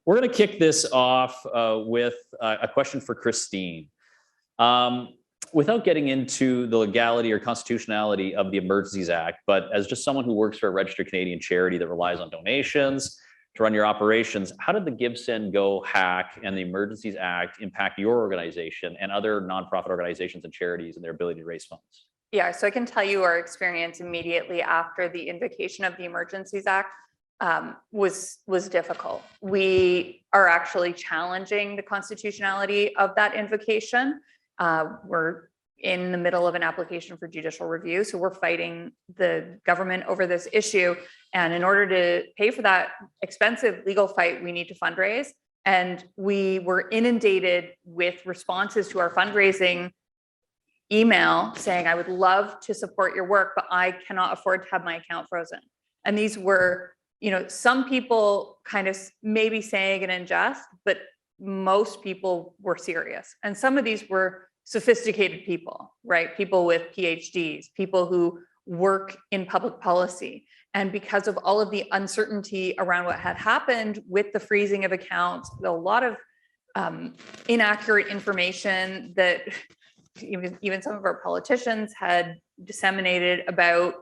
We're going to kick this off with a question for Christine. Without getting into the legality or constitutionality of the Emergencies Act, but as just someone who works for a registered Canadian charity that relies on donations to run your operations, how did the Give, Send, Go hack and the Emergencies Act impact your organization and other nonprofit organizations and charities and their ability to raise funds? Yeah, so I can tell you our experience immediately after the invocation of the Emergencies Act was difficult. We are actually challenging the constitutionality of that invocation. We're in the middle of an application for judicial review, so we're fighting the government over this issue. And in order to pay for that expensive legal fight, we need to fundraise. And we were inundated with responses to our fundraising email saying, I would love to support your work, but I cannot afford to have my account frozen. And these were, some people kind of maybe saying it in jest, but most people were serious. And some of these were sophisticated people, right? People with PhDs, people who work in public policy. And because of all of the uncertainty around what had happened with the freezing of accounts, a lot of inaccurate information that even some of our politicians had disseminated about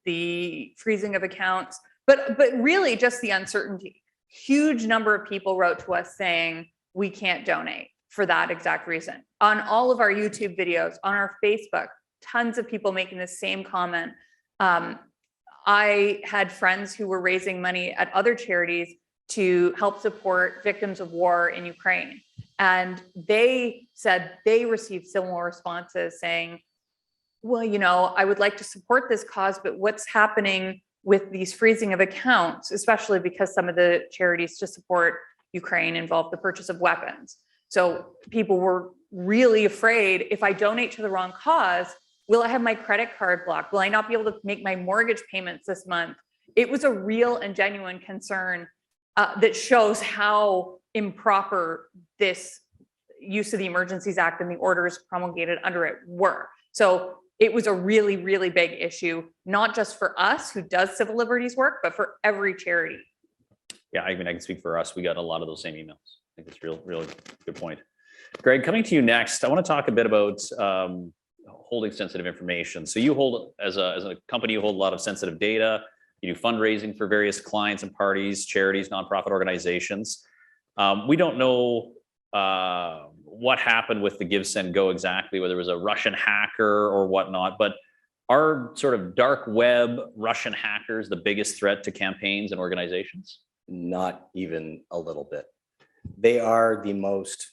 the freezing of accounts, but really just the uncertainty. Huge number of people wrote to us saying, we can't donate for that exact reason. On all of our YouTube videos, on our Facebook, tons of people making the same comment. I had friends who were raising money at other charities to help support victims of war in Ukraine. And they said they received similar responses saying, well, I would like to support this cause, but what's happening with these freezing of accounts, especially because some of the charities to support Ukraine involve the purchase of weapons. So people were really afraid, if I donate to the wrong cause, will I have my credit card blocked? Will I not be able to make my mortgage payments this month? It was a real and genuine concern that shows how improper this use of the Emergencies Act and the orders promulgated under it were. So it was a really, really big issue, not just for us who does civil liberties work, but for every charity. Yeah, I can speak for us. We got a lot of those same emails. I think that's really good point. Greg, coming to you next, I want to talk a bit about holding sensitive information. So you hold, as a company, you hold a lot of sensitive data. You do fundraising for various clients and parties, charities, nonprofit organizations. We don't know what happened with the Give, Send, Go exactly, whether it was a Russian hacker or whatnot, but are sort of dark web Russian hackers the biggest threat to campaigns and organizations? Not even a little bit. They are the most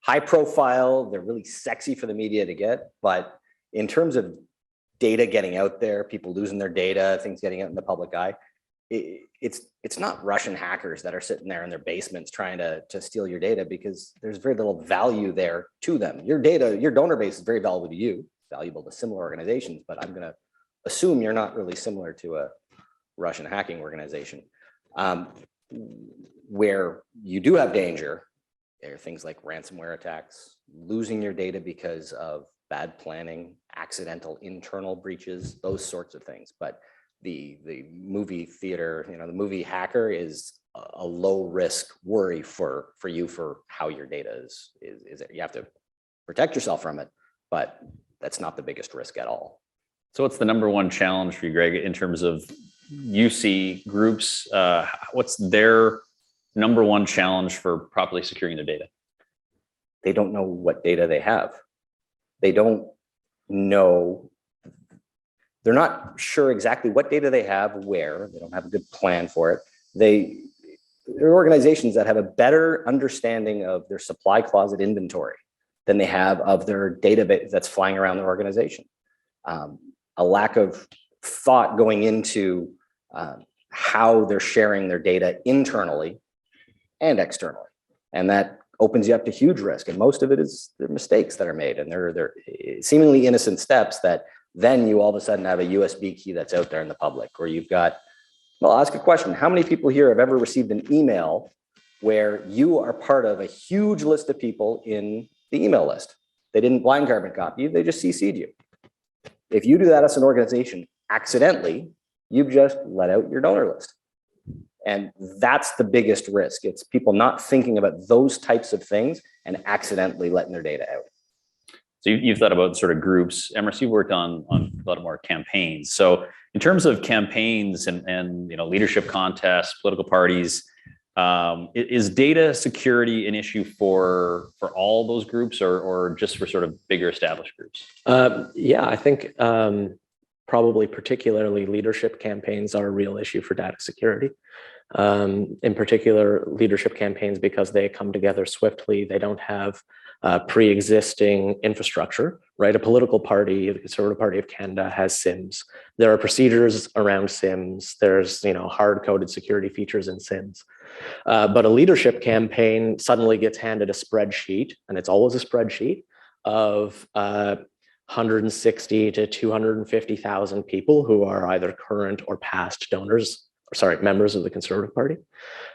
high profile, they're really sexy for the media to get, but in terms of data getting out there, people losing their data, things getting out in the public eye, it's not Russian hackers that are sitting there in their basements trying to steal your data, because there's very little value there to them. Your data, your donor base is very valuable to you, valuable to similar organizations, but I'm going to assume you're not really similar to a Russian hacking organization. Where you do have danger, there are things like ransomware attacks, losing your data because of bad planning, accidental internal breaches, those sorts of things. But the movie theater, the movie hacker is a low risk worry for you for how your data is. You have to protect yourself from it, but that's not the biggest risk at all. So what's the number one challenge for you, Greg, in terms of you see groups, what's their number one challenge for properly securing their data? They don't know what data they have. They don't know, they're not sure exactly what data they have, where, they don't have a good plan for it. There are organizations that have a better understanding of their supply closet inventory than they have of their database that's flying around their organization. A lack of thought going into how they're sharing their data internally and externally. And that opens you up to huge risk. And most of it is the mistakes that are made, and they're seemingly innocent steps that then you all of a sudden have a USB key that's out there in the public, or you've got, well, I'll ask a question. How many people here have ever received an email where you are part of a huge list of people in the email list? They didn't blind carbon copy you, they just CC'd you. If you do that as an organization accidentally, you've just let out your donor list. And that's the biggest risk. It's people not thinking about those types of things and accidentally letting their data out. So you've thought about sort of groups. Emrys, you've worked on a lot more campaigns. So in terms of campaigns and leadership contests, political parties, is data security an issue for all those groups or just for sort of bigger established groups? Yeah, I think probably particularly leadership campaigns are a real issue for data security. In particular, leadership campaigns, because they come together swiftly, they don't have pre-existing infrastructure, right? A political party, the Conservative Party of Canada, has SIMs. There are procedures around SIMs. There's hard-coded security features in SIMs. But a leadership campaign suddenly gets handed a spreadsheet, and it's always a spreadsheet of 160 to 250,000 people who are either current or past members of the Conservative Party.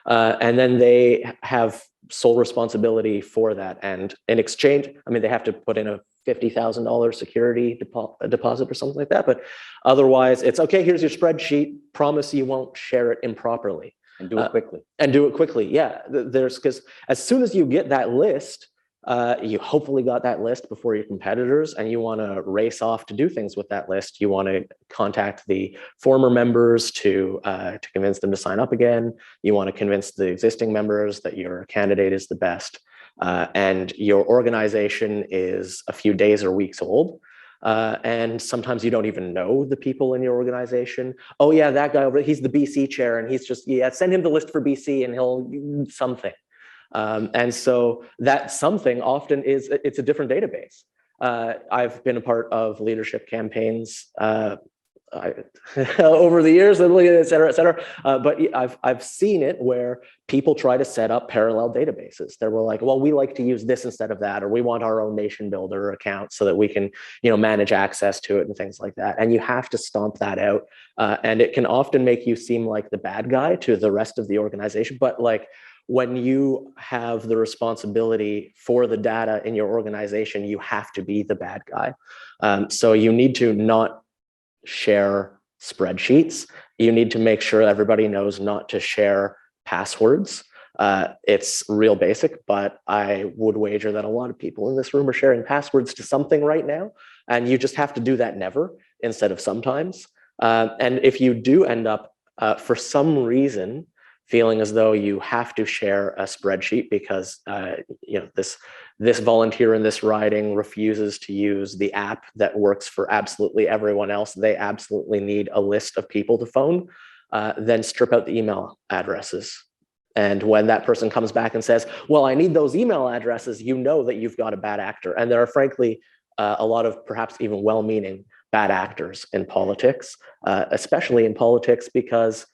And then they have sole responsibility for that. And in exchange, they have to put in a $50,000 security deposit or something like that. But otherwise, it's okay, here's your spreadsheet, promise you won't share it improperly. And do it quickly. And do it quickly, yeah. Because as soon as you get that list, you hopefully got that list before your competitors, and you want to race off to do things with that list. You want to contact the former members to convince them to sign up again. You want to convince the existing members that your candidate is the best, and your organization is a few days or weeks old. And sometimes you don't even know the people in your organization. Oh yeah, that guy over, he's the BC chair, and he's just, send him the list for BC and he'll something. And so that something often it's a different database. I've been a part of leadership campaigns over the years, et cetera, et cetera. But I've seen it where people try to set up parallel databases. They were like, well, we like to use this instead of that, or we want our own nation builder account so that we can, manage access to it and things like that. And you have to stomp that out. And it can often make you seem like the bad guy to the rest of the organization. But when you have the responsibility for the data in your organization, you have to be the bad guy. So you need to not share spreadsheets. You need to make sure everybody knows not to share passwords. It's real basic, but I would wager that a lot of people in this room are sharing passwords to something right now. And you just have to do that never instead of sometimes. And if you do end up, for some reason, feeling as though you have to share a spreadsheet because this volunteer in this riding refuses to use the app that works for absolutely everyone else, they absolutely need a list of people to phone, then strip out the email addresses. And when that person comes back and says, well, I need those email addresses, you know that you've got a bad actor. And there are frankly a lot of perhaps even well-meaning bad actors in politics, especially in politics because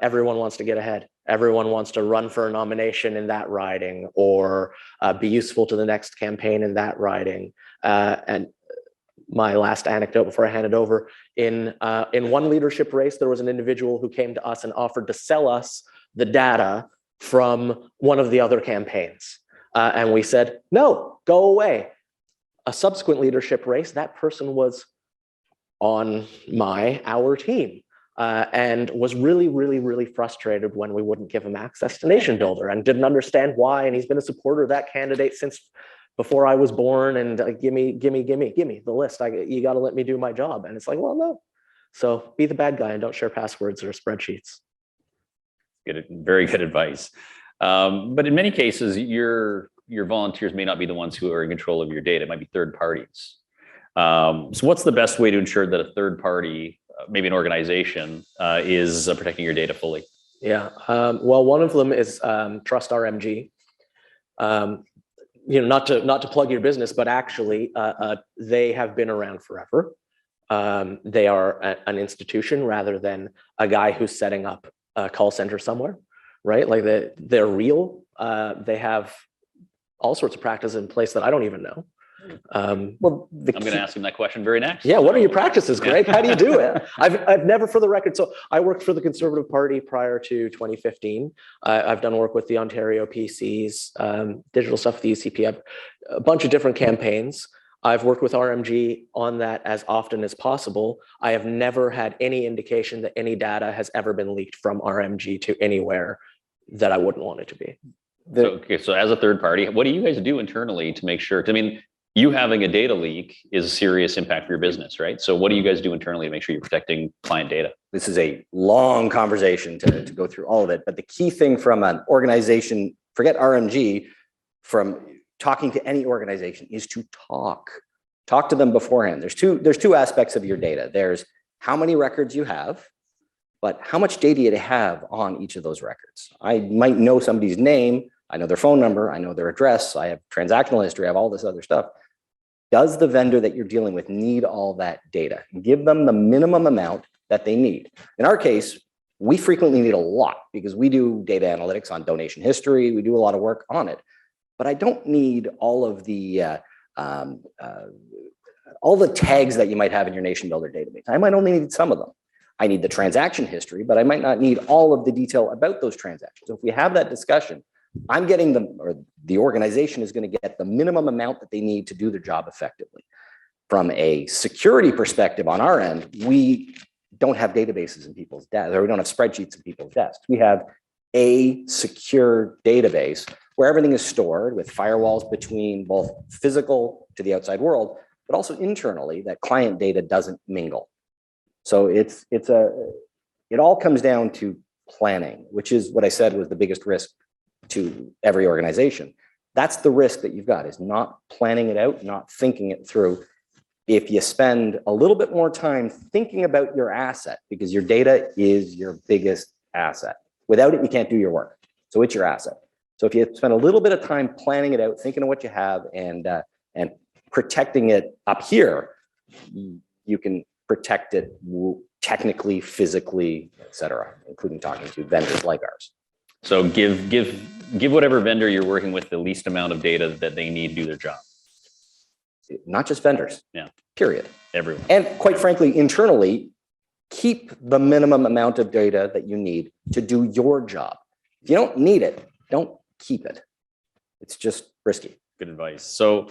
everyone wants to get ahead. Everyone wants to run for a nomination in that riding or be useful to the next campaign in that riding. And my last anecdote before I hand it over, in one leadership race, there was an individual who came to us and offered to sell us the data from one of the other campaigns. And we said, no, go away. A subsequent leadership race, that person was on our team. And was really, really, really frustrated when we wouldn't give him access to Nation Builder and didn't understand why. And he's been a supporter of that candidate since before I was born. And give me the list. You got to let me do my job. And it's like, well, no. So be the bad guy and don't share passwords or spreadsheets. Good, very good advice. But in many cases, your volunteers may not be the ones who are in control of your data. It might be third parties. So what's the best way to ensure that a third party, maybe an organization, is protecting your data fully? Yeah, well, one of them is Trust RMG. Not to plug your business, but actually, they have been around forever. They are an institution rather than a guy who's setting up a call center somewhere, right? Like they're real. They have all sorts of practices in place that I don't even know. Well, I'm going to ask him that question very next. Yeah, what are your practices, Greg? How do you do it? I've never, for the record, so I worked for the Conservative Party prior to 2015. I've done work with the Ontario PCs, digital stuff with the UCP, a bunch of different campaigns. I've worked with RMG on that as often as possible. I have never had any indication that any data has ever been leaked from RMG to anywhere that I wouldn't want it to be. So as a third party, what do you guys do internally to make sure? I mean, you having a data leak is a serious impact for your business, right? So what do you guys do internally to make sure you're protecting client data? This is a long conversation to go through all of it, but the key thing from an organization, forget RMG, from talking to any organization is to talk to them beforehand. There's two aspects of your data. There's how many records you have, but how much data you have on each of those records. I might know somebody's name, I know their phone number, I know their address, I have transactional history, I have all this other stuff. Does the vendor that you're dealing with need all that data? Give them the minimum amount that they need. In our case, we frequently need a lot because we do data analytics on donation history. We do a lot of work on it, but I don't need all of the tags that you might have in your nation builder database. I might only need some of them. I need the transaction history, but I might not need all of the detail about those transactions. So if we have that discussion, I'm getting them, or the organization is going to get the minimum amount that they need to do their job effectively. From a security perspective on our end, we don't have databases in people's desks, or we don't have spreadsheets in people's desks. We have a secure database where everything is stored with firewalls between both physical to the outside world, but also internally that client data doesn't mingle. So it all comes down to planning, which is what I said was the biggest risk to every organization. That's the risk that you've got, is not planning it out, not thinking it through. If you spend a little bit more time thinking about your asset, because your data is your biggest asset. Without it, you can't do your work. So it's your asset. So if you spend a little bit of time planning it out, thinking of what you have, and protecting it up here, you can protect it technically, physically, et cetera, including talking to vendors like ours. So give whatever vendor you're working with the least amount of data that they need to do their job. Not just vendors. Yeah. Period. Everyone. And quite frankly, internally, keep the minimum amount of data that you need to do your job. If you don't need it, don't keep it. It's just risky. Good advice. So,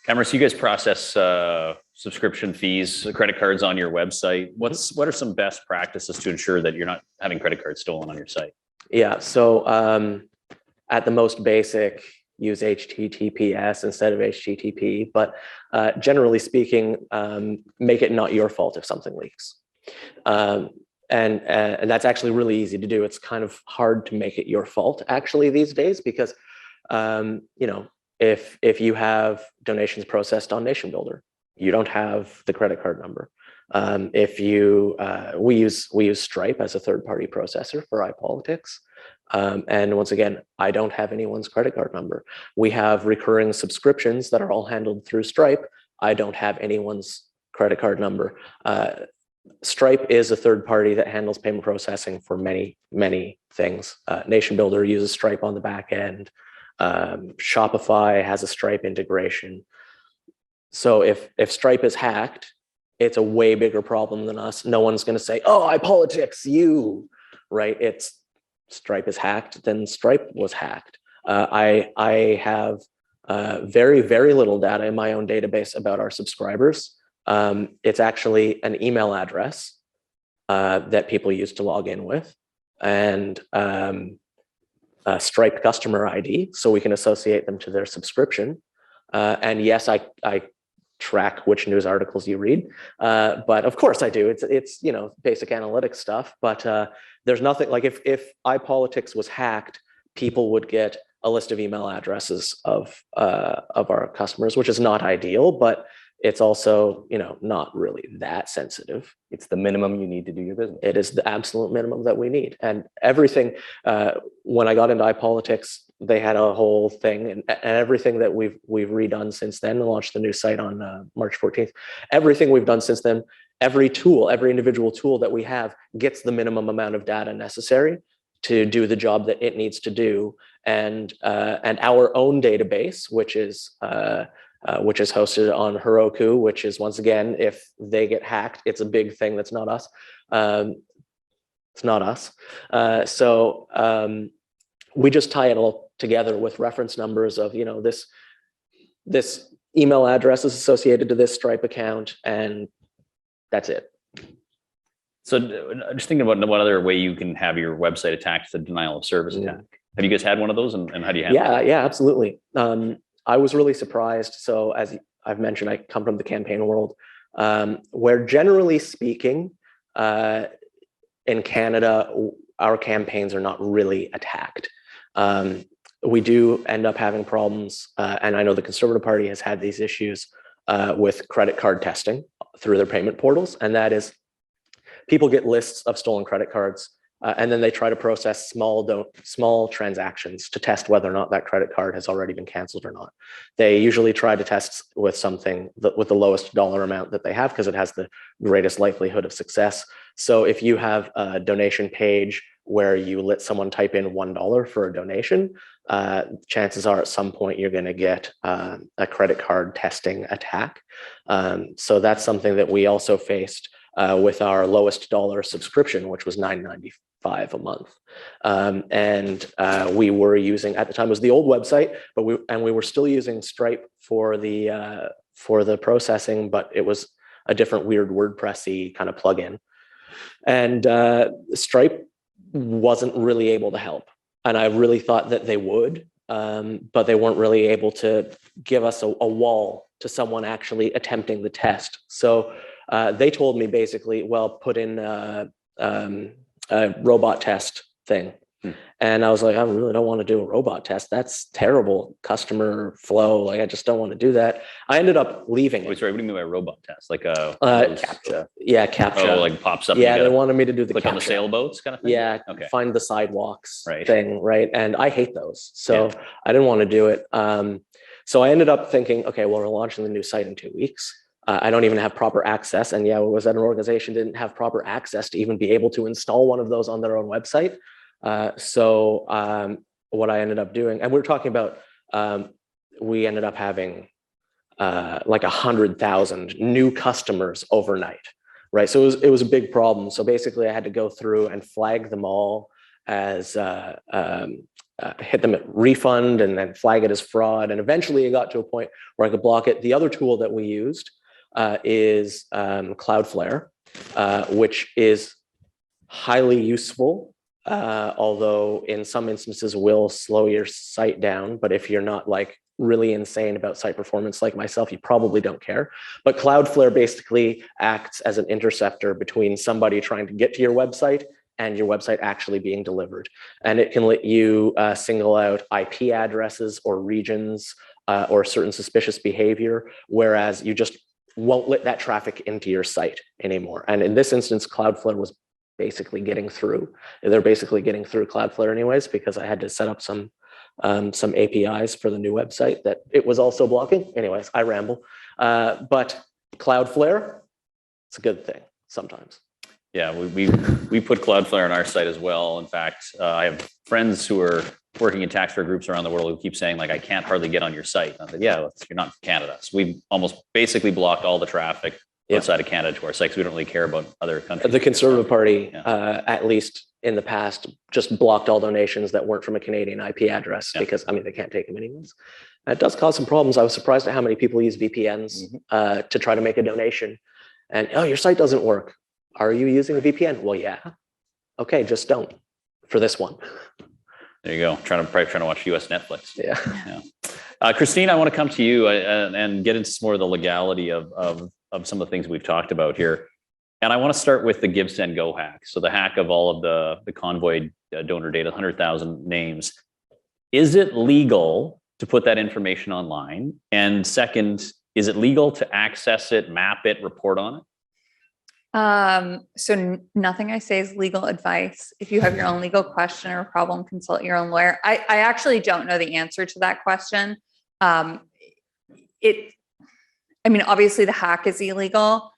Emrys, you guys process subscription fees, credit cards on your website. What are some best practices to ensure that you're not having credit cards stolen on your site? Yeah, so at the most basic, use HTTPS instead of HTTP, but generally speaking, make it not your fault if something leaks. And that's actually really easy to do. It's kind of hard to make it your fault actually these days, because if you have donations processed on Nation Builder, you don't have the credit card number. We use Stripe as a third-party processor for iPolitics. And once again, I don't have anyone's credit card number. We have recurring subscriptions that are all handled through Stripe. I don't have anyone's credit card number. Stripe is a third party that handles payment processing for many, many things. Nation Builder uses Stripe on the back end. Shopify has a Stripe integration. So if Stripe is hacked, it's a way bigger problem than us. No one's going to say, "Oh, iPolitics, you," right? It's Stripe is hacked, then Stripe was hacked. I have very, very little data in my own database about our subscribers. It's actually an email address that people use to log in with, and a Stripe customer ID, so we can associate them to their subscription. And yes, I track which news articles you read, but of course I do. It's basic analytics stuff. But there's nothing like if iPolitics was hacked, people would get a list of email addresses of our customers, which is not ideal, but it's also not really that sensitive. It's the minimum you need to do your business. It is the absolute minimum that we need. And everything, when I got into iPolitics, they had a whole thing, and everything that we've redone since then, and launched the new site on March 14th. Everything we've done since then, every individual tool that we have gets the minimum amount of data necessary to do the job that it needs to do. And our own database, which is hosted on Heroku, which is, once again, if they get hacked, it's a big thing. That's not us. It's not us. So we just tie it all together with reference numbers of, this email addresses associated to this Stripe account, and that's it. So just thinking about one other way you can have your website attacked, the denial of service attack. Have you guys had one of those, and how do you handle it? Yeah, absolutely. I was really surprised. So as I've mentioned, I come from the campaign world, where generally speaking, in Canada, our campaigns are not really attacked. We do end up having problems, and I know the Conservative Party has had these issues with credit card testing through their payment portals, and that is people get lists of stolen credit cards, and then they try to process small transactions to test whether or not that credit card has already been canceled or not. They usually try to test with something with the lowest dollar amount that they have because it has the greatest likelihood of success. So if you have a donation page where you let someone type in $1 for a donation, chances are at some point you're going to get a credit card testing attack. So that's something that we also faced with our lowest dollar subscription, which was $9.95 a month. And we were using, at the time, it was the old website, but we were still using Stripe for the processing, but it was a different weird WordPressy kind of plugin. And Stripe wasn't really able to help. And I really thought that they would, but they weren't really able to give us a wall to someone actually attempting the test. So they told me basically, well, put in a robot test thing. And I was like, I really don't want to do a robot test. That's terrible customer flow. Like, I just don't want to do that. I ended up leaving. Wait, sorry, what do you mean by robot test? Like CAPTCHA. Yeah, CAPTCHA. Oh, like pops up. Yeah, they wanted me to do the click CAPTCHA. on the sailboats kind of thing? Yeah, okay. Find the sidewalks right. thing, right? And I hate those. So I didn't want to do it. So I ended up thinking, okay, well, we're launching the new site in 2 weeks. I don't even have proper access. And yeah, it was that an organization didn't have proper access to even be able to install one of those on their own website. So what I ended up doing, and we're talking about, we ended up having like 100,000 new customers overnight, right? So it was a big problem. So basically I had to go through and flag them all as, hit them at refund and then flag it as fraud. And eventually it got to a point where I could block it. The other tool that we used is Cloudflare, which is highly useful. Although in some instances will slow your site down, but if you're not like really insane about site performance like myself, you probably don't care. But Cloudflare basically acts as an interceptor between somebody trying to get to your website and your website actually being delivered. And it can let you single out IP addresses or regions or certain suspicious behavior, whereas you just won't let that traffic into your site anymore. And in this instance, Cloudflare was basically getting through. They're basically getting through Cloudflare anyways, because I had to set up some APIs for the new website that it was also blocking. Anyways, I ramble. But Cloudflare, it's a good thing sometimes. Yeah, we put Cloudflare on our site as well. In fact, I have friends who are working in taxpayer groups around the world who keep saying, like, I can't hardly get on your site. I said, yeah, you're not from Canada. So we've almost basically blocked all the traffic outside of Canada to our site, because we don't really care about other countries. The Conservative Party, at least in the past, just blocked all donations that weren't from a Canadian IP address because, I mean, they can't take them anyways. It does cause some problems. I was surprised at how many people use VPNs to try to make a donation. And, oh, your site doesn't work. Are you using a VPN? Well, yeah. Okay, just don't for this one. There you go. Probably trying to watch US Netflix. Yeah. Christine, I want to come to you and get into some more of the legality of some of the things we've talked about here. And I want to start with the Give, Send, Go hack. So the hack of all of the convoy donor data, 100,000 names. Is it legal to put that information online? And second, is it legal to access it, map it, report on it? So nothing I say is legal advice. If you have your own legal question or problem, consult your own lawyer. I actually don't know the answer to that question. I mean, obviously the hack is illegal.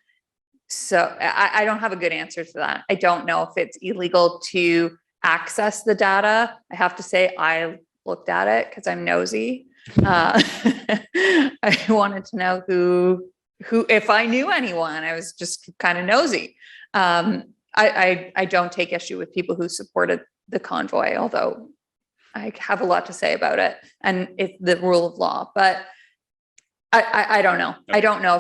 So I don't have a good answer to that. I don't know if it's illegal to access the data. I have to say I looked at it because I'm nosy. I wanted to know who, if I knew anyone. I was just kind of nosy. I don't take issue with people who supported the convoy, although I have a lot to say about it, and it's the rule of law. But I don't know. Okay. I don't know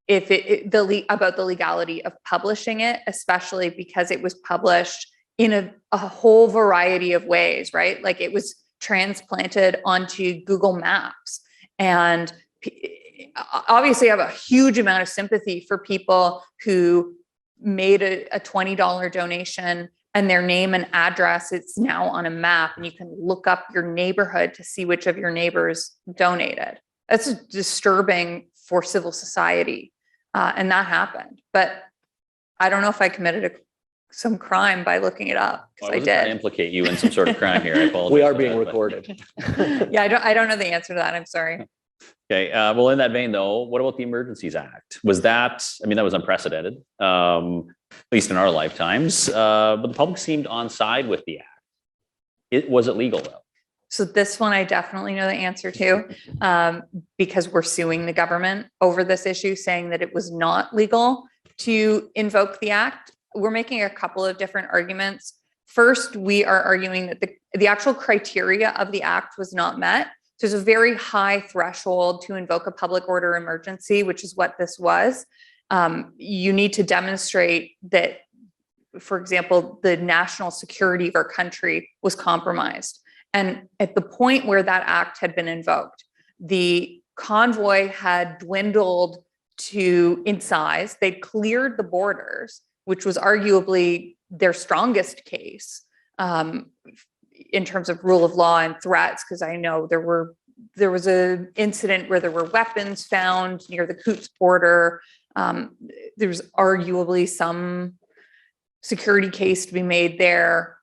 if about the legality of publishing it, especially because it was published in a whole variety of ways, right? Like it was transplanted onto Google Maps. And obviously I have a huge amount of sympathy for people who made a $20 donation and their name and address, it's now on a map and you can look up your neighborhood to see which of your neighbors donated. That's disturbing for civil society. And that happened. But I don't know if I committed some crime by looking it up, Well, because I I wasn't trying to did. implicate you in some sort of crime here. I apologize. We are for being that, but- recorded. Yeah, I don't know the answer to that. I'm sorry. Okay, well, in that vein, though, what about the Emergencies Act? Was that, I mean, that was unprecedented, at least in our lifetimes, but the public seemed on side with the act. Was it legal, though? So this one I definitely know the answer to, because we're suing the government over this issue, saying that it was not legal to invoke the act. We're making a couple of different arguments. First, we are arguing that the actual criteria of the act was not met. There's a very high threshold to invoke a public order emergency, which is what this was. You need to demonstrate that, for example, the national security of our country was compromised. And at the point where that act had been invoked, the convoy had dwindled in size. They cleared the borders, which was arguably their strongest case in terms of rule of law and threats, because I know there was an incident where there were weapons found near the Coots border. There was arguably some security case to be made there,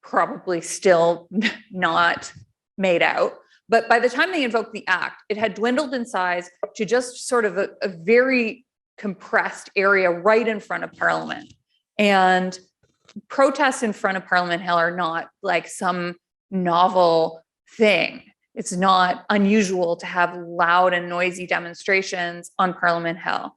probably still not made out. But by the time they invoked the act, it had dwindled in size to just sort of a very compressed area right in front of Parliament. And protests in front of Parliament Hill are not like some novel thing. It's not unusual to have loud and noisy demonstrations on Parliament Hill.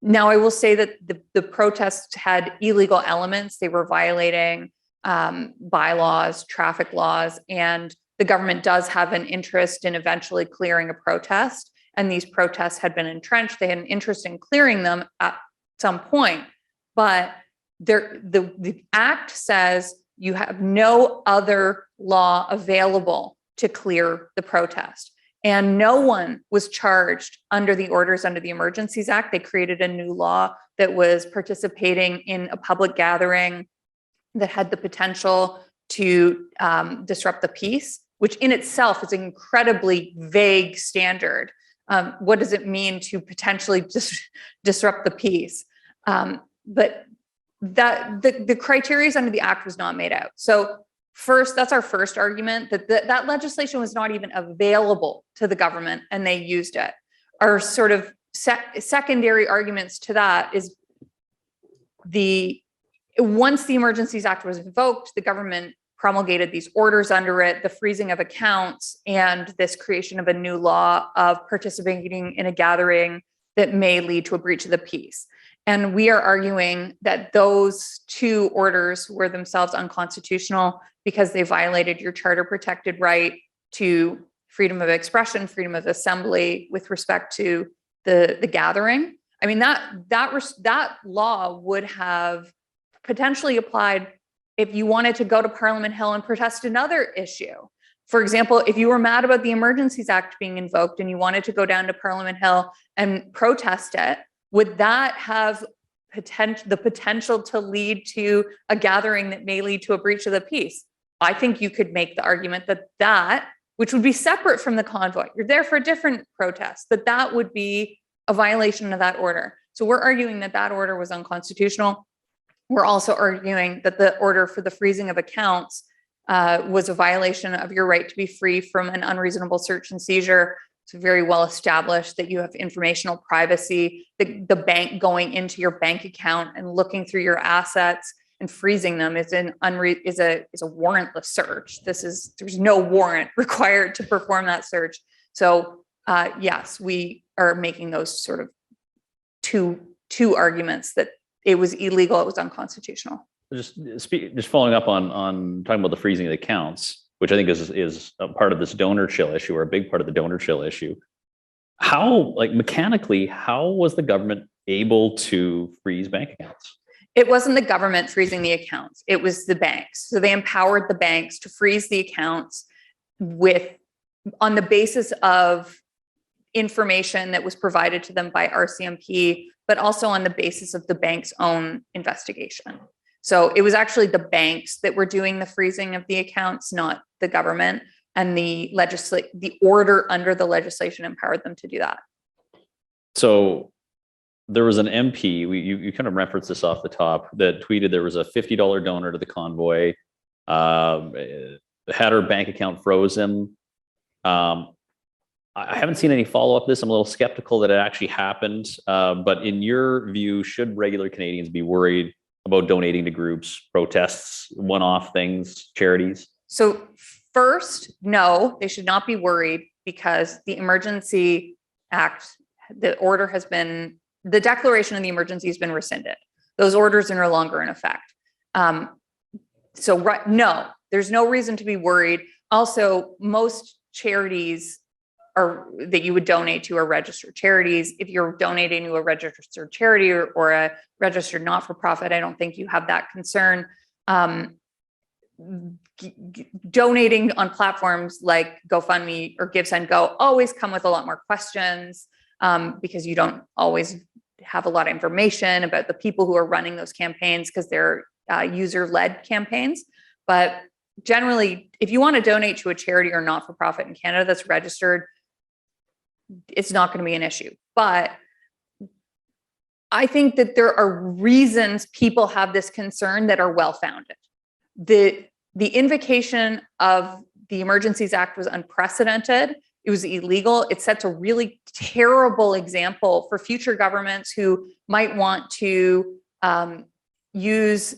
Now, I will say that the protests had illegal elements. They were violating bylaws, traffic laws, and the government does have an interest in eventually clearing a protest. And these protests had been entrenched. They had an interest in clearing them at some point. But the act says you have no other law available to clear the protest. And no one was charged under the orders under the Emergencies Act. They created a new law that was participating in a public gathering that had the potential to disrupt the peace, which in itself is an incredibly vague standard. What does it mean to potentially disrupt the peace? But that the criteria under the act was not made out. So first, that's our first argument, that legislation was not even available to the government and they used it. Our sort of secondary arguments to that is once the Emergencies Act was invoked, the government promulgated these orders under it, the freezing of accounts, and this creation of a new law of participating in a gathering that may lead to a breach of the peace. And we are arguing that those two orders were themselves unconstitutional because they violated your charter protected right to freedom of expression, freedom of assembly with respect to the gathering. I mean, that law would have potentially applied if you wanted to go to Parliament Hill and protest another issue. For example, if you were mad about the Emergencies Act being invoked and you wanted to go down to Parliament Hill and protest it, would that have the potential to lead to a gathering that may lead to a breach of the peace? I think you could make the argument that which would be separate from the convoy, you're there for a different protest, that would be a violation of that order. So we're arguing that order was unconstitutional. We're also arguing that the order for the freezing of accounts was a violation of your right to be free from an unreasonable search and seizure. It's very well established that you have informational privacy. The bank going into your bank account and looking through your assets and freezing them is a warrantless search. There's no warrant required to perform that search. So yes, we are making those sort of two arguments that it was illegal, it was unconstitutional. Just following up on talking about the freezing of the accounts, which I think is a part of this donor chill issue, or a big part of the donor chill issue. How, like mechanically, how was the government able to freeze bank accounts? It wasn't the government freezing the accounts. It was the banks. So they empowered the banks to freeze the accounts on the basis of information that was provided to them by RCMP, but also on the basis of the bank's own investigation. So it was actually the banks that were doing the freezing of the accounts, not the government. And the order under the legislation empowered them to do that. So there was an MP, you kind of referenced this off the top, that tweeted there was a $50 donor to the convoy, had her bank account frozen. I haven't seen any follow-up this. I'm a little skeptical that it actually happened. But in your view, should regular Canadians be worried about donating to groups, protests, one-off things, charities? So first, no, they should not be worried because the Emergency Act, the declaration of the emergency has been rescinded. Those orders are no longer in effect. No, there's no reason to be worried. Also, most charities that you would donate to are registered charities. If you're donating to a registered charity or a registered not-for-profit, I don't think you have that concern. Donating on platforms like GoFundMe or GiveSendGo always come with a lot more questions because you don't always have a lot of information about the people who are running those campaigns because they're user-led campaigns. But generally, if you want to donate to a charity or not-for-profit in Canada that's registered, it's not going to be an issue. But I think that there are reasons people have this concern that are well-founded. The invocation of the Emergencies Act was unprecedented. It was illegal. It sets a really terrible example for future governments who might want to use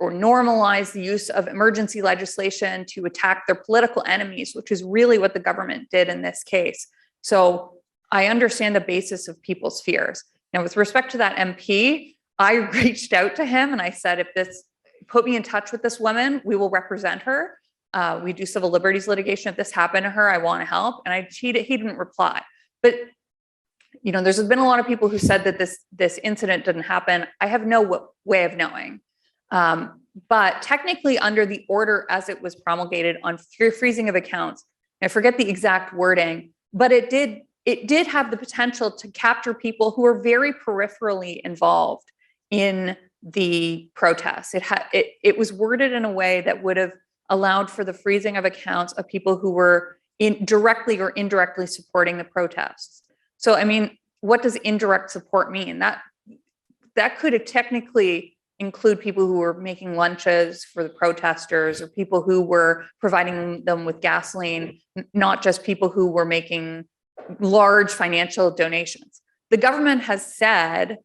or normalize the use of emergency legislation to attack their political enemies, which is really what the government did in this case. So I understand the basis of people's fears. Now, with respect to that MP, I reached out to him and I said, put me in touch with this woman, we will represent her. We do civil liberties litigation. If this happened to her, I want to help. And he didn't reply. But there's been a lot of people who said that this incident didn't happen. I have no way of knowing. But technically, under the order as it was promulgated on freezing of accounts, I forget the exact wording, but it did have the potential to capture people who were very peripherally involved in the protests. It was worded in a way that would have allowed for the freezing of accounts of people who were directly or indirectly supporting the protests. So, I mean, what does indirect support mean? That could have technically include people who were making lunches for the protesters or people who were providing them with gasoline, not just people who were making large financial donations. The government has said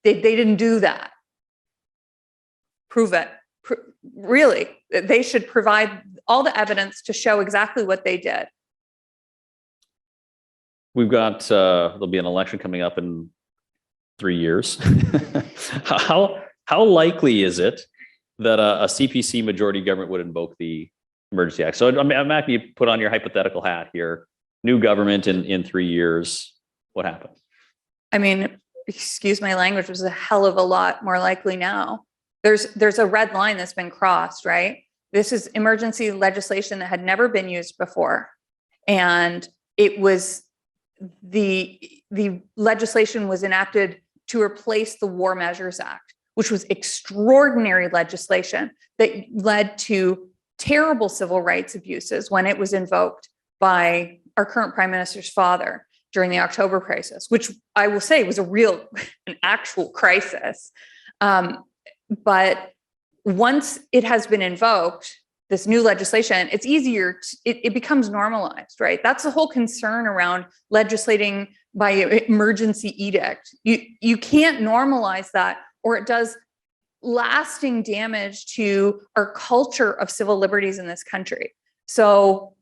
they didn't do that. Prove it. Really, they should provide all the evidence to show exactly what they did. We've got, there'll be an election coming up in 3 years. How likely is it that a CPC majority government would invoke the Emergency Act? So I'm happy you put on your hypothetical hat here. New government in 3 years, what happens? I mean, excuse my language, was a hell of a lot more likely now. There's a red line that's been crossed, right? This is emergency legislation that had never been used before. And it was the legislation was enacted to replace the War Measures Act, which was extraordinary legislation that led to terrible civil rights abuses when it was invoked by our current Prime Minister's father during the October crisis, which I will say was an actual crisis. But once it has been invoked, this new legislation, it's easier, it becomes normalized, right? That's the whole concern around legislating by emergency edict. You can't normalize that, or it does lasting damage to our culture of civil liberties in this country. So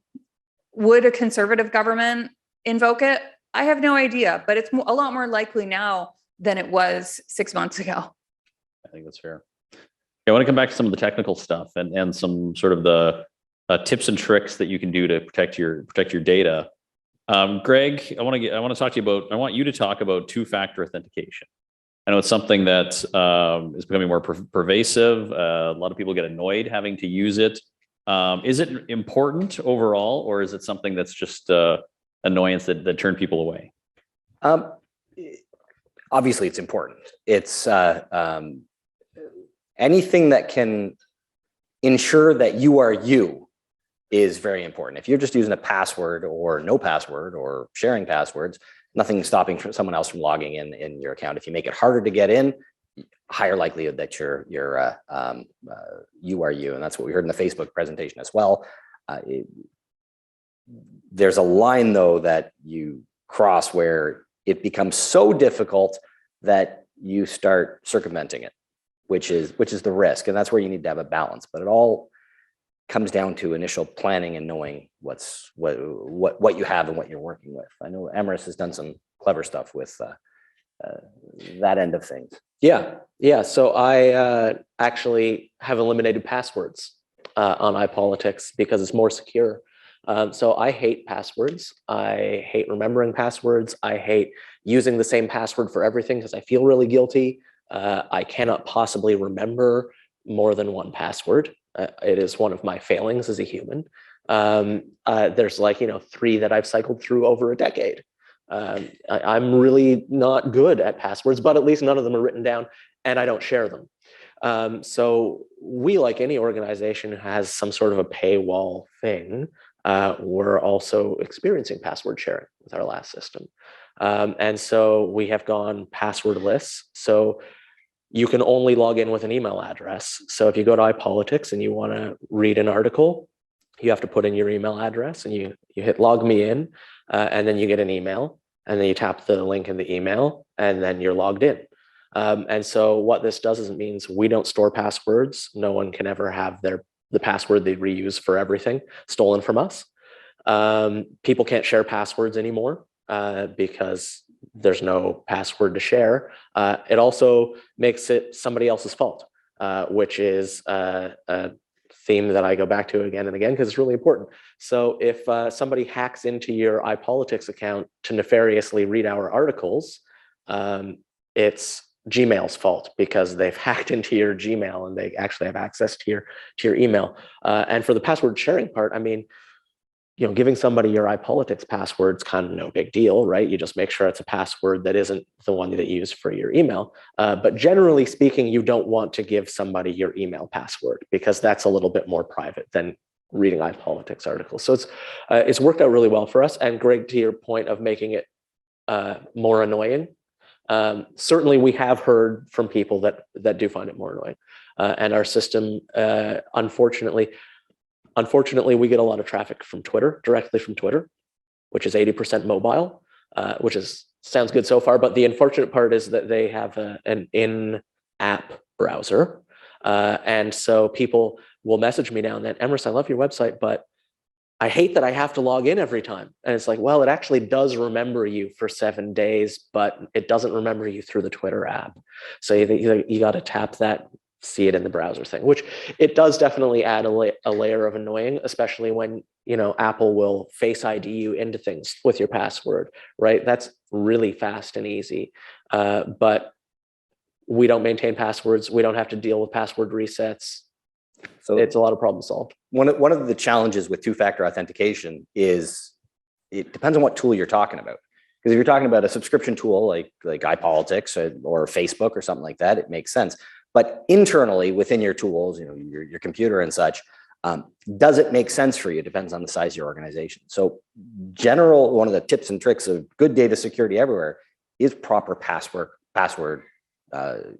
would a conservative government invoke it? I have no idea, but it's a lot more likely now than it was 6 months ago. I think that's fair. I want to come back to some of the technical stuff and some sort of the tips and tricks that you can do to protect your data. Greg, I want to talk to you about, I want you to talk about two-factor authentication. I know it's something that is becoming more pervasive. A lot of people get annoyed having to use it. Is it important overall, or is it something that's just annoyance that turn people away? Obviously, it's important. It's anything that can ensure that you are you is very important. If you're just using a password or no password or sharing passwords, nothing's stopping someone else from logging in your account. If you make it harder to get in, higher likelihood that you are you, and that's what we heard in the Facebook presentation as well. There's a line though that you cross where it becomes so difficult that you start circumventing it, which is the risk, and that's where you need to have a balance. But it all comes down to initial planning and knowing what you have and what you're working with. I know Emrys has done some clever stuff with that end of things. Yeah. So I actually have eliminated passwords on iPolitics because it's more secure. So I hate passwords. I hate remembering passwords. I hate using the same password for everything because I feel really guilty. I cannot possibly remember more than one password. It is one of my failings as a human. There's 3 that I've cycled through over a decade. I'm really not good at passwords, but at least none of them are written down and I don't share them. So we, like any organization who has some sort of a paywall thing, we're also experiencing password sharing with our last system. And so we have gone passwordless. So you can only log in with an email address. So if you go to iPolitics and you want to read an article, you have to put in your email address and you hit log me in, and then you get an email, and then you tap the link in the email, and then you're logged in. And so what this does is it means we don't store passwords. No one can ever have the password they reuse for everything stolen from us. People can't share passwords anymore because there's no password to share. It also makes it somebody else's fault, which is a theme that I go back to again and again because it's really important. So if somebody hacks into your iPolitics account to nefariously read our articles, it's Gmail's fault because they've hacked into your Gmail and they actually have access to your email. And for the password sharing part, I mean, giving somebody your iPolitics password is kind of no big deal, right? You just make sure it's a password that isn't the one that you use for your email. But generally speaking, you don't want to give somebody your email password because that's a little bit more private than reading iPolitics articles. So it's worked out really well for us. And Greg, to your point of making it more annoying, certainly we have heard from people that do find it more annoying. And our system, Unfortunately, we get a lot of traffic from Twitter, directly from Twitter, which is 80% mobile, which sounds good so far. But the unfortunate part is that they have an in-app browser. And so people will message me now and then, Emrys, I love your website, but I hate that I have to log in every time. And it's like, well, it actually does remember you for 7 days, but it doesn't remember you through the Twitter app. So you got to tap that, see it in the browser thing, which it does definitely add a layer of annoying, especially when Apple will Face ID you into things with your password, right? That's really fast and easy, but we don't maintain passwords. We don't have to deal with password resets. So it's a lot of problem solved. One of the challenges with two-factor authentication is it depends on what tool you're talking about. Because if you're talking about a subscription tool like iPolitics or Facebook or something like that, it makes sense. But internally within your tools, your computer and such, does it make sense for you? It depends on the size of your organization. So one of the tips and tricks of good data security everywhere is proper password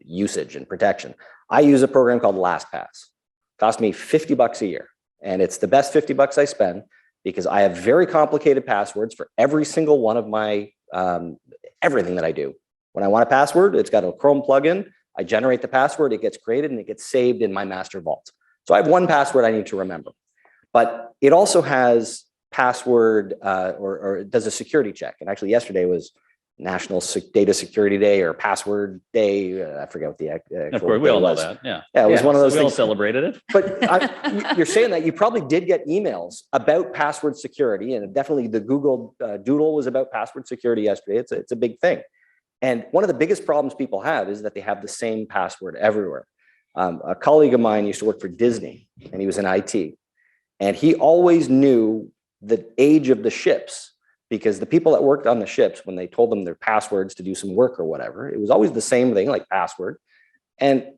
usage and protection. I use a program called LastPass. It cost me $50 a year. And it's the best $50 I spend because I have very complicated passwords for every single one of my, everything that I do. When I want a password, it's got a Chrome plugin. I generate the password, it gets created, and it gets saved in my master vault. So I have one password I need to remember. But it also has password or it does a security check. And actually yesterday was National Data Security Day or Password Day. I forget what the actual Of course, we day all know was. that. Yeah. Yeah, it was one of those We all things. celebrated it. But you're saying that you probably did get emails about password security, and definitely the Google Doodle was about password security yesterday. It's a big thing. And one of the biggest problems people have is that they have the same password everywhere. A colleague of mine used to work for Disney, and he was in IT. And he always knew the age of the ships, because the people that worked on the ships, when they told them their passwords to do some work or whatever, it was always the same thing, like password. And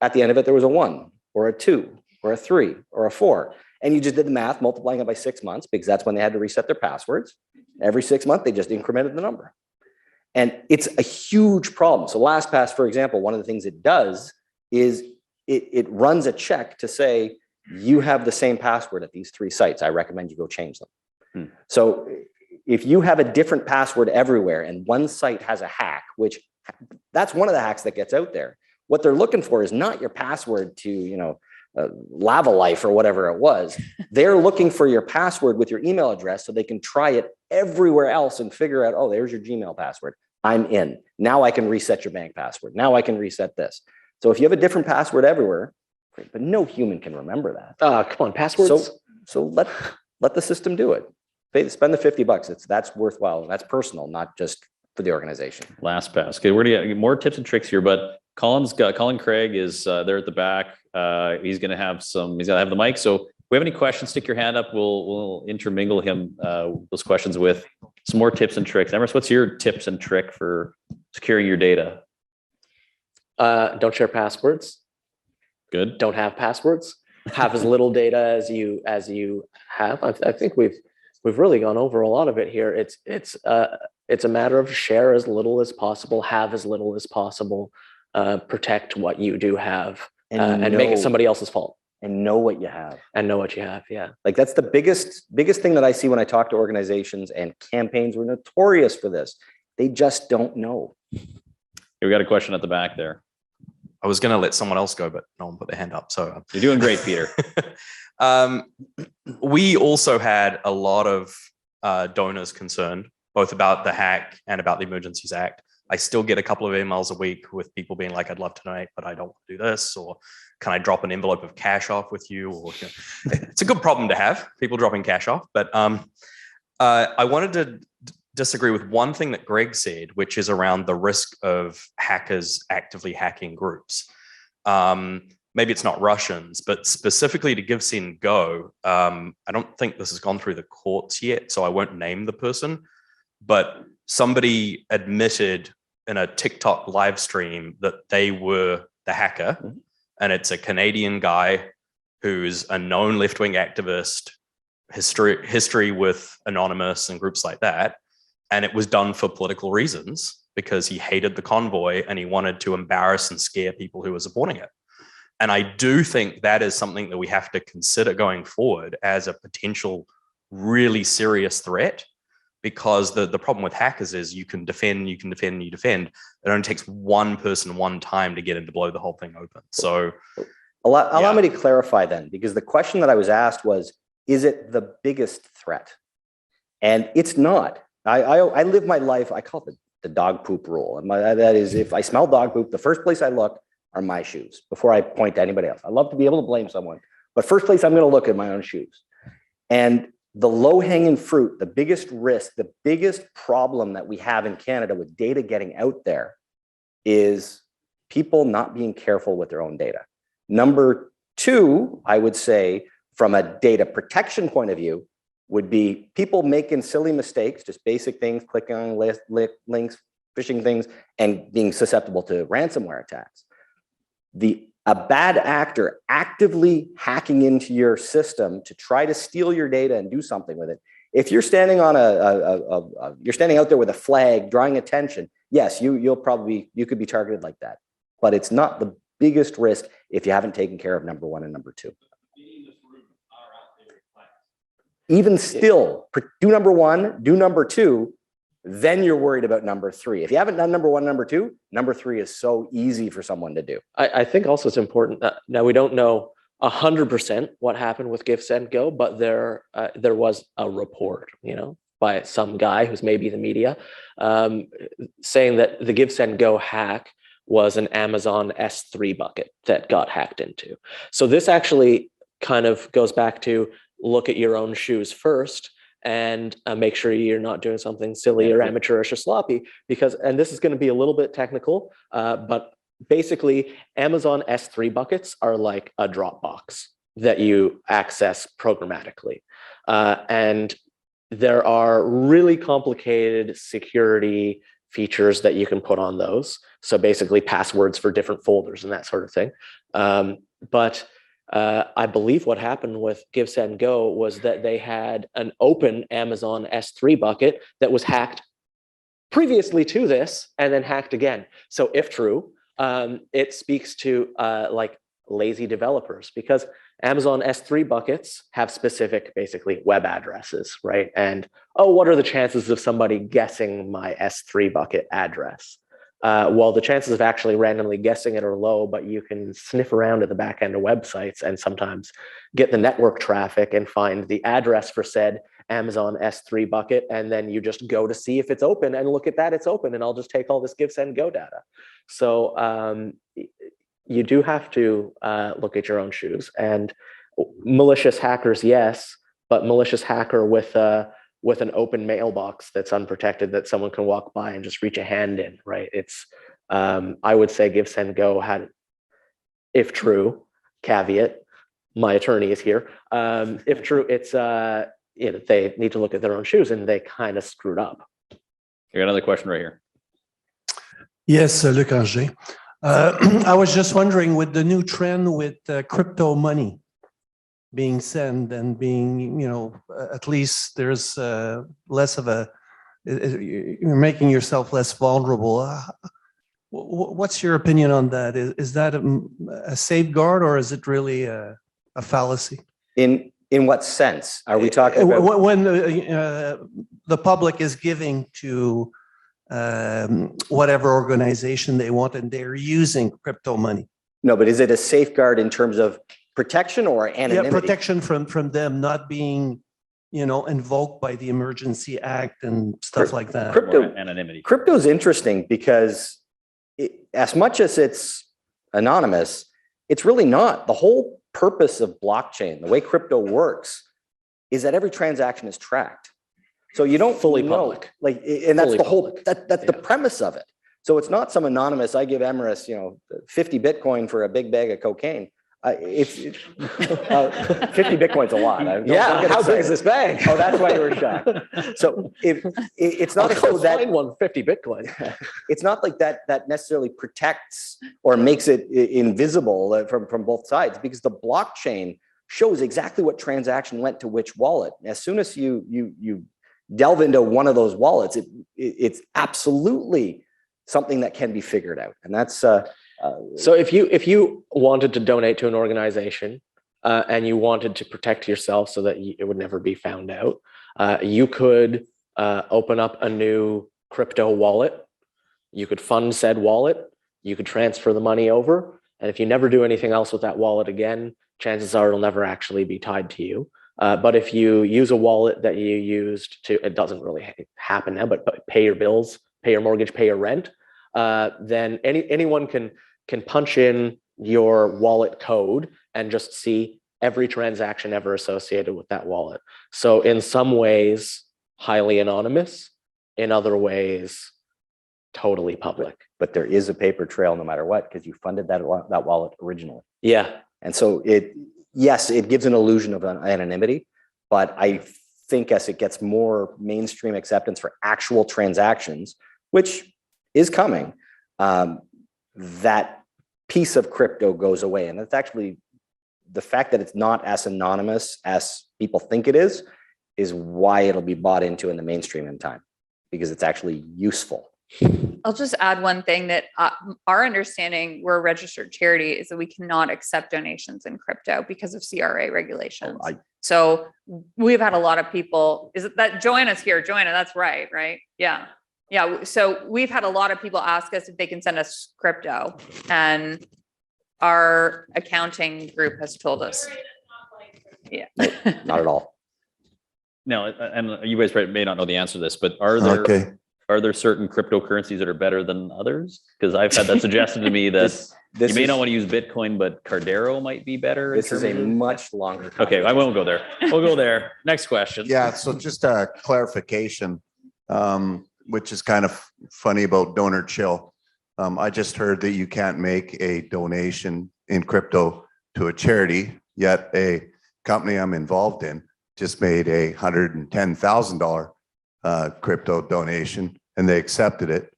at the end of it, there was a 1 or a 2 or a 3 or a 4. And you just did the math, multiplying it by 6 months, because that's when they had to reset their passwords. Every 6 months, they just incremented the number. And it's a huge problem. So LastPass, for example, one of the things it does is it runs a check to say, you have the same password at these 3 sites. I recommend you go change them. So if you have a different password everywhere and one site has a hack, which that's one of the hacks that gets out there, what they're looking for is not your password to, Lava Life or whatever it was. They're looking for your password with your email address so they can try it everywhere else and figure out, oh, there's your Gmail password. I'm in. Now I can reset your bank password. Now I can reset this. So if you have a different password everywhere, great, but no human can remember that. Come on, passwords. So let the system do it. Spend the $50. That's worthwhile. And that's personal, not just for the organization. LastPass. Okay, we're gonna get more tips and tricks here, but Colin Craig is there at the back. He's gonna have the mic. So if we have any questions, stick your hand up. We'll intermingle him those questions with some more tips and tricks. Emrys, what's your tips and trick for securing your data? Don't share passwords. Good. Don't have passwords. Have as little data as you have. I think we've really gone over a lot of it here. It's a matter of share as little as possible, have as little as possible, protect what you do have, and make it somebody else's fault. And know what you have. Yeah. Like that's the biggest thing that I see when I talk to organizations, and campaigns were notorious for this. They just don't know. We got a question at the back there. I was going to let someone else go, but no one put their hand up. So You're doing great, Peter. We also had a lot of donors concerned, both about the hack and about the Emergencies Act. I still get a couple of emails a week with people being like, I'd love to donate, but I don't want to do this. Or can I drop an envelope of cash off with you? Or it's a good problem to have, people dropping cash off. But I wanted to disagree with one thing that Greg said, which is around the risk of hackers actively hacking groups. Maybe it's not Russians, but specifically to GiveSendGo, I don't think this has gone through the courts yet, so I won't name the person, but somebody admitted in a TikTok live stream that they were the hacker, and it's a Canadian guy who's a known left-wing activist, history with Anonymous and groups like that, and it was done for political reasons because he hated the convoy and he wanted to embarrass and scare people who were supporting it. And I do think that is something that we have to consider going forward as a potential really serious threat, because the problem with hackers is you can defend. It only takes one person one time to get in to blow the whole thing open. So allow me to clarify then, because the question that I was asked was, is it the biggest threat? And it's not. I live my life, I call it the dog poop rule. And that is, if I smell dog poop, the first place I look are my shoes before I point to anybody else. I love to be able to blame someone, but first place I'm going to look at my own shoes. And the low-hanging fruit, the biggest risk, the biggest problem that we have in Canada with data getting out there is people not being careful with their own data. Number two, I would say, from a data protection point of view, would be people making silly mistakes, just basic things, clicking on links, phishing things, and being susceptible to ransomware attacks. A bad actor actively hacking into your system to try to steal your data and do something with it. If you're standing on you're standing out there with a flag, drawing attention, yes, you could be targeted like that. But it's not the biggest risk if you haven't taken care of number one and number two. Even still, do number one, do number two, then you're worried about number three. If you haven't done number one, number two, number three is so easy for someone to do. I think also it's important that now we don't know 100% what happened with GiveSendGo, but there was a report, by some guy who's maybe the media, saying that the Give Send Go hack was an Amazon S3 bucket that got hacked into. So this actually kind of goes back to look at your own shoes first and make sure you're not doing something silly or amateurish or sloppy, because, and this is going to be a little bit technical, but basically Amazon S3 buckets are like a Dropbox that you access programmatically. And there are really complicated security features that you can put on those. So basically passwords for different folders and that sort of thing. But I believe what happened with Give Send Go was that they had an open Amazon S3 bucket that was hacked previously to this and then hacked again. So if true, it speaks to like lazy developers, because Amazon S3 buckets have specific, basically, web addresses, right? And, oh, what are the chances of somebody guessing my S3 bucket address? Well, the chances of actually randomly guessing it are low, but you can sniff around at the back end of websites and sometimes get the network traffic and find the address for said Amazon S3 bucket. And then you just go to see if it's open and look at that, it's open. And I'll just take all this Give Send Go data. So you do have to look at your own shoes. And malicious hackers, yes, but malicious hacker with an open mailbox that's unprotected that someone can walk by and just reach a hand in, right? It's, I would say Give Send Go had, if true, caveat, my attorney is here. If true, it's, they need to look at their own shoes and they kind of screwed up. You got another question right here. Yes, Luc Anger. I was just wondering, with the new trend with crypto money being sent and being, at least there's less of a, you're making yourself less vulnerable. What's your opinion on that? Is that a safeguard, or is it really a fallacy? In what sense are we talking about? When the public is giving to whatever organization they want and they're using crypto money. No, but is it a safeguard in terms of protection or anonymity? Yeah, protection from them not being, invoked by the Emergency Act and stuff like that. Anonymity. Crypto is interesting because as much as it's anonymous, it's really not. The whole purpose of blockchain, the way crypto works, is that every transaction is tracked. So you don't Fully know, public. like, and that's Fully the whole, public. that's the premise of it. So it's not some anonymous, I give Emrys, 50 Bitcoin for a big bag of cocaine. It's 50 Bitcoin's a lot. Don't get how big excited. is this bag? Oh, that's why you were shocked. So it's not as though that find one 50 Bitcoin. it's not like that necessarily protects or makes it invisible from both sides, because the blockchain shows exactly what transaction went to which wallet. As soon as you delve into one of those wallets, it's absolutely something that can be figured out, and that's. So if you wanted to donate to an organization and you wanted to protect yourself so that it would never be found out, you could open up a new crypto wallet. You could fund said wallet. You could transfer the money over, and if you never do anything else with that wallet again, chances are it'll never actually be tied to you. But if you use a wallet that you used to, it doesn't really happen now, but pay your bills, pay your mortgage, pay your rent, then anyone can punch in your wallet code and just see every transaction ever associated with that wallet. So in some ways, highly anonymous, in other ways, totally public. But there is a paper trail no matter what, because you funded that wallet originally. Yeah. And so it gives an illusion of anonymity, but I think as it gets more mainstream acceptance for actual transactions, which is coming, that piece of crypto goes away. And that's actually the fact that it's not as anonymous as people think it is why it'll be bought into in the mainstream in time, because it's actually useful. I'll just add one thing that our understanding, we're a registered charity, is that we cannot accept donations in crypto because of CRA regulations. So we've had a lot of people, is it that Joanna's here? Joanna, that's right? Yeah. Yeah. So we've had a lot of people ask us if they can send us crypto, and our accounting group has told us. Yeah. Not at all. Now, and you guys may not know the answer to this, but are there certain cryptocurrencies that are better than others? Because I've had that suggested to me that you may not want to use Bitcoin, but Cardero might be better. This is a much longer. Okay, I won't go there. We'll go there. Next question. Yeah, so just a clarification, which is kind of funny about Donor Chill. I just heard that you can't make a donation in crypto to a charity, yet a company I'm involved in just made a $110,000 crypto donation, and they accepted it.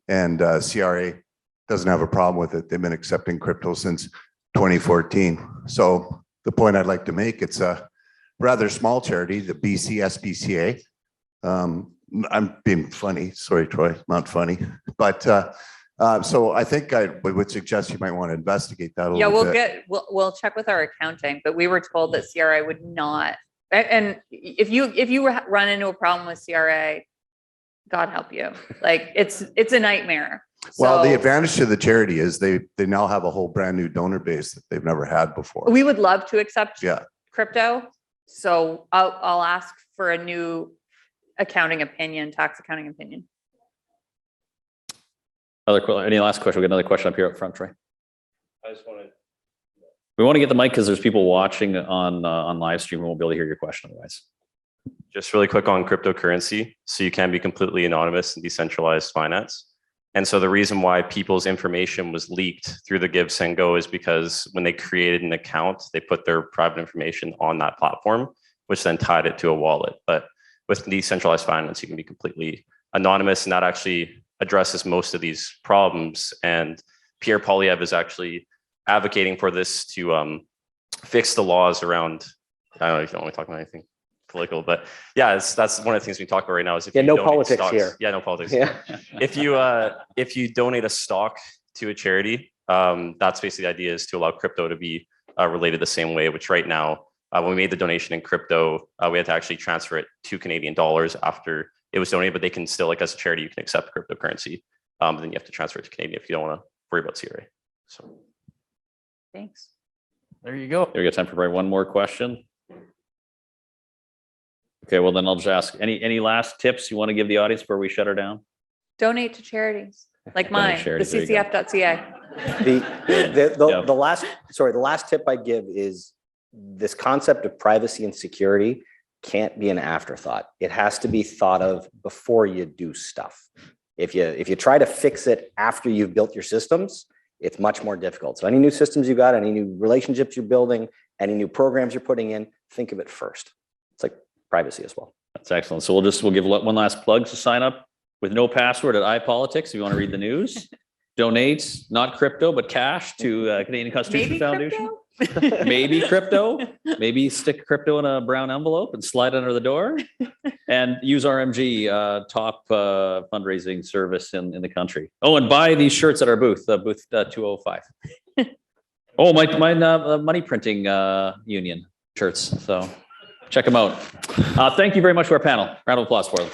And CRA doesn't have a problem with it. They've been accepting crypto since 2014. So the point I'd like to make, it's a rather small charity, the BC SPCA. I'm being funny. Sorry, Troy, not funny. But so I think I would suggest you might want to investigate that a little bit. We'll check with our accounting, but we were told that CRA would not. And if you run into a problem with CRA, God help you. Like it's a nightmare. Well, the So advantage to the charity is they now have a whole brand new donor base that they've never had before. we would love to accept Yeah. crypto. So I'll ask for a new accounting opinion, tax accounting opinion. Any last question? We got another question up here up front, Troy. I just wanted. We want to get the mic because there's people watching on live stream. We won't be able to hear your question otherwise. Just really quick on cryptocurrency. So you can be completely anonymous in decentralized finance. And so the reason why people's information was leaked through the Give, Send, Go is because when they created an account, they put their private information on that platform, which then tied it to a wallet. But with decentralized finance, you can be completely anonymous, and that actually addresses most of these problems. And Pierre Poilievre is actually advocating for this to fix the laws around, I don't know if you don't want to talk about anything political, but yeah, that's one of the things we talk about right now is if you no donate politics stocks, here. Yeah, no politics. Yeah. If you donate a stock to a charity, that's basically the idea, is to allow crypto to be related the same way, which right now, when we made the donation in crypto, we had to actually transfer it to Canadian dollars after it was donated, but they can still, like as a charity, you can accept cryptocurrency. Then you have to transfer it to Canadian if you don't want to worry about CRA. So Thanks. There you go. We got time for probably one more question. Okay, well then I'll just ask, any last tips you want to give the audience before we shut her down? Donate to charities like Donate mine, charities, the there you go. ccf.ca. The last tip I give is this concept of privacy and security can't be an afterthought. It has to be thought of before you do stuff. If you try to fix it after you've built your systems, it's much more difficult. So any new systems you got, any new relationships you're building, any new programs you're putting in, think of it first. It's like privacy as well. That's excellent. So we'll give one last plug to sign up with no password at iPolitics if you want to read the news. Donate, not crypto, but cash to Canadian Constitution Maybe Foundation. crypto? Maybe crypto. Maybe stick crypto in a brown envelope and slide it under the door. And use RMG, top fundraising service in the country. Oh, and buy these shirts at our booth, booth 205. Oh, my money printing union shirts. So check them out. Thank you very much to our panel. Round of applause for them.